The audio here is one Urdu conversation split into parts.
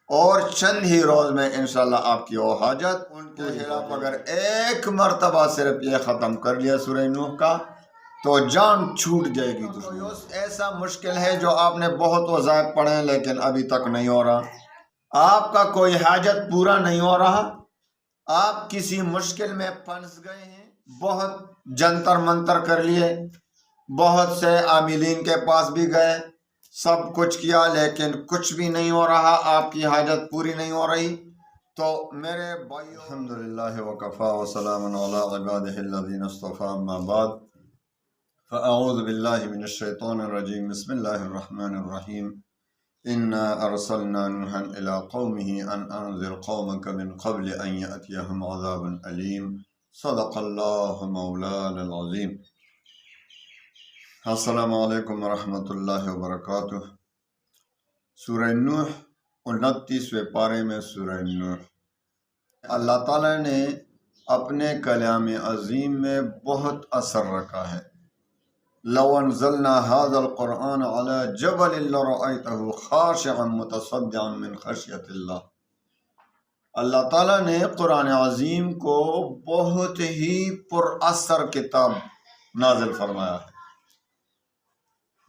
اور چند ہی روز میں انشاءاللہ آپ کی وہ حاجت ان کے خلاف اگر ایک مرتبہ صرف یہ ختم کر لیا سورہ نوح کا تو جان چھوٹ جائے گی دشمن سے۔ ایسا مشکل ہے جو آپ نے بہت وظائف پڑھے ہیں لیکن ابھی تک نہیں ہو رہا، آپ کا کوئی حاجت پورا نہیں ہو رہا، آپ کسی مشکل میں پھنس گئے ہیں، بہت جنتر منتر کر لیے، بہت سے عاملین کے پاس بھی گئے، سب کچھ کیا لیکن کچھ بھی نہیں ہو رہا، آپ کی حاجت پوری نہیں ہو رہی، تو میرے بھائیو الحمدللہ وکفا وسلام علی عبادہ الذین اصطفی اما بعد فاعوذ باللہ من الشیطان الرجیم بسم اللہ الرحمن الرحیم انا ارسلنا نوحا الى قومه ان انذر قومك من قبل ان یأتیہم عذاب علیم صدق اللہ مولانا العظیم۔ السلام علیکم ورحمۃ اللہ وبرکاتہ۔ سورہ نوح 29ویں پارے میں سورہ نوح اللہ تعالیٰ نے اپنے کلام عظیم میں بہت اثر رکھا ہے۔ لو انزلنا هذا القرآن على جبل لرأيته خاشعا متصدعا من خشیۃ اللہ۔ اللہ تعالیٰ نے قرآن عظیم کو بہت ہی پر اثر کتاب نازل فرمایا ہے۔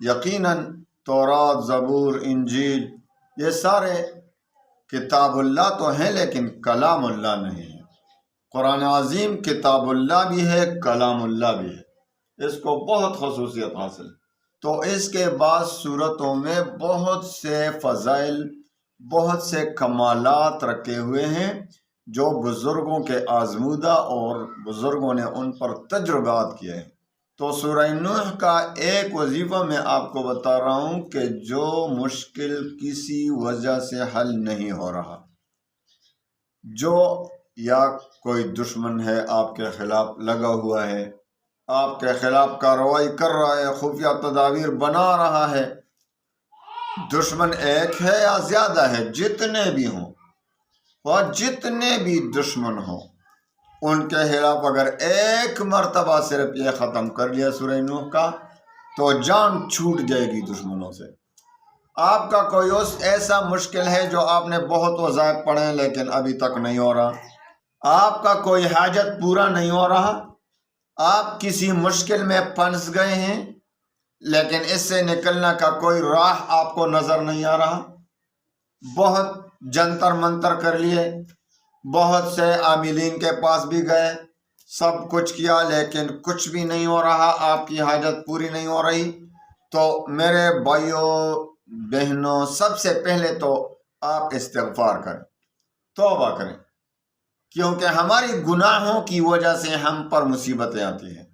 یقیناً تورات، زبور، انجیل یہ سارے کتاب اللہ تو ہیں لیکن کلام اللہ نہیں ہے۔ قرآن عظیم کتاب اللہ بھی ہے، کلام اللہ بھی ہے، اس کو بہت خصوصیت حاصل ہے۔ تو اس کے بعد صورتوں میں بہت سے فضائل، بہت سے کمالات رکھے ہوئے ہیں جو بزرگوں کے آزمودہ اور بزرگوں نے ان پر تجربات کیے ہیں۔ تو سورہ نوح کا ایک وظیفہ میں آپ کو بتا رہا ہوں کہ جو مشکل کسی وجہ سے حل نہیں ہو رہا، جو یا کوئی دشمن ہے آپ کے خلاف لگا ہوا ہے، آپ کے خلاف کارروائی کر رہا ہے، خفیہ تدابیر بنا رہا ہے، دشمن ایک ہے یا زیادہ ہے، جتنے بھی ہوں اور جتنے بھی دشمن ہوں ان کے خلاف اگر ایک مرتبہ صرف یہ ختم کر لیا سورہ نوح کا تو جان چھوٹ جائے گی دشمنوں سے۔ آپ کا کوئی ایسا مشکل ہے جو آپ نے بہت وظائف پڑھے ہیں لیکن ابھی تک نہیں ہو رہا، آپ کا کوئی حاجت پورا نہیں ہو رہا، آپ کسی مشکل میں پھنس گئے ہیں لیکن اس سے نکلنے کا کوئی راہ آپ کو نظر نہیں آ رہا، بہت جنتر منتر کر لیے، بہت سے عاملین کے پاس بھی گئے، سب کچھ کیا لیکن کچھ بھی نہیں ہو رہا، آپ کی حاجت پوری نہیں ہو رہی، تو میرے بھائیوں بہنوں سب سے پہلے تو آپ استغفار کریں، توبہ کریں، کیونکہ ہماری گناہوں کی وجہ سے ہم پر مصیبتیں آتی ہیں۔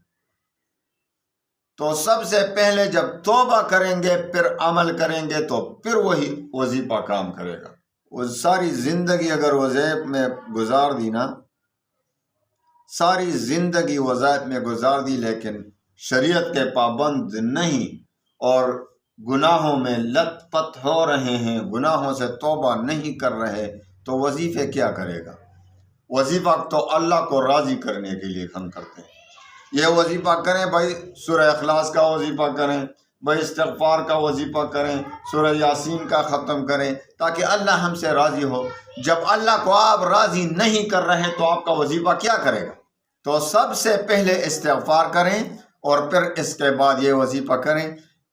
تو سب سے پہلے جب توبہ کریں گے پھر عمل کریں گے تو پھر وہی وظیفہ کام کرے گا۔ وہ ساری زندگی اگر وظائف میں گزار دی نا، ساری زندگی وظائف میں گزار دی لیکن شریعت کے پابند نہیں اور گناہوں میں لت پت ہو رہے ہیں، گناہوں سے توبہ نہیں کر رہے، تو وظیفے کیا کرے گا؟ وظیفہ تو اللہ کو راضی کرنے کے لیے ہم کرتے ہیں۔ یہ وظیفہ کریں بھائی، سورہ اخلاص کا وظیفہ کریں بھائی، استغفار کا وظیفہ کریں، سورہ یاسین کا ختم کریں تاکہ اللہ ہم سے راضی ہو۔ جب اللہ کو آپ راضی نہیں کر رہے تو آپ کا وظیفہ کیا کرے گا؟ تو سب سے پہلے استغفار کریں اور پھر اس کے بعد یہ وظیفہ کریں۔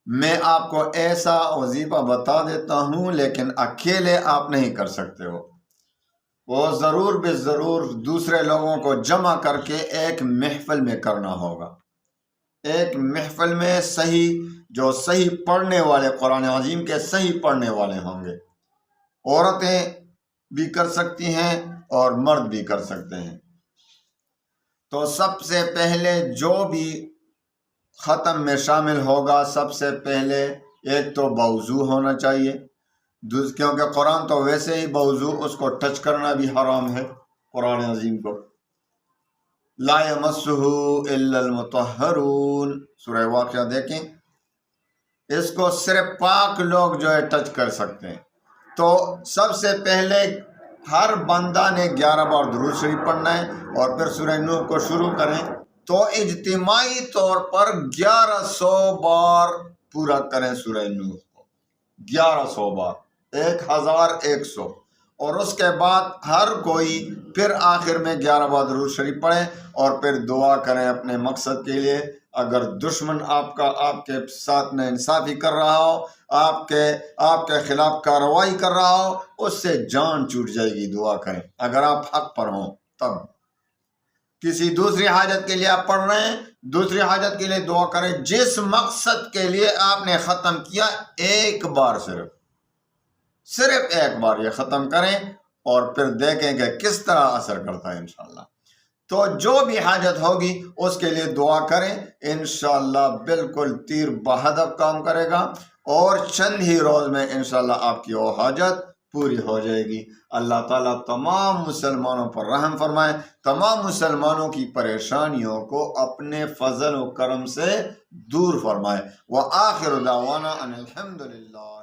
میں آپ کو ایسا وظیفہ بتا دیتا ہوں لیکن اکیلے آپ نہیں کر سکتے ہو، وہ ضرور بے ضرور دوسرے لوگوں کو جمع کر کے ایک محفل میں کرنا ہوگا۔ ایک محفل میں جو صحیح پڑھنے والے، قرآن عظیم کے صحیح پڑھنے والے ہوں گے، عورتیں بھی کر سکتی ہیں اور مرد بھی کر سکتے ہیں۔ تو سب سے پہلے جو بھی ختم میں شامل ہوگا، سب سے پہلے ایک تو بوضو ہونا چاہیے، کیونکہ قرآن تو ویسے ہی بوضو، اس کو ٹچ کرنا بھی حرام ہے۔ قرآن عظیم کو لا یمسہ الا المطہرون، سورہ واقعہ دیکھیں، اس کو صرف پاک لوگ جو ہے ٹچ کر سکتے ہیں۔ تو سب سے پہلے ہر بندہ نے 11 بار درود شریف پڑھنا ہے اور پھر سورہ نوح کو شروع کریں تو اجتماعی طور پر 1100 بار پورا کریں سورہ نوح کو، 1100 بار، 1100، اور اس کے بعد ہر کوئی پھر آخر میں 11 بار درود شریف پڑھیں اور پھر دعا کریں اپنے مقصد کے لیے۔ اگر دشمن آپ کے ساتھ ناانصافی کر رہا ہو، آپ کے خلاف کارروائی کر رہا ہو، اس سے جان چھوٹ جائے گی، دعا کریں اگر آپ حق پر ہوں۔ تب کسی دوسری حاجت کے لیے آپ پڑھ رہے ہیں، دوسری حاجت کے لیے دعا کریں، جس مقصد کے لیے آپ نے ختم کیا ایک بار صرف ایک بار یہ ختم کریں اور پھر دیکھیں کہ کس طرح اثر کرتا ہے انشاءاللہ۔ تو جو بھی حاجت ہوگی اس کے لیے دعا کریں، انشاءاللہ بالکل تیر بہدف کام کرے گا اور چند ہی روز میں انشاءاللہ آپ کی وہ حاجت پوری ہو جائے گی۔ اللہ تعالیٰ تمام مسلمانوں پر رحم فرمائے، تمام مسلمانوں کی پریشانیوں کو اپنے فضل و کرم سے دور فرمائے۔ وآخر دعوانا ان الحمدللہ۔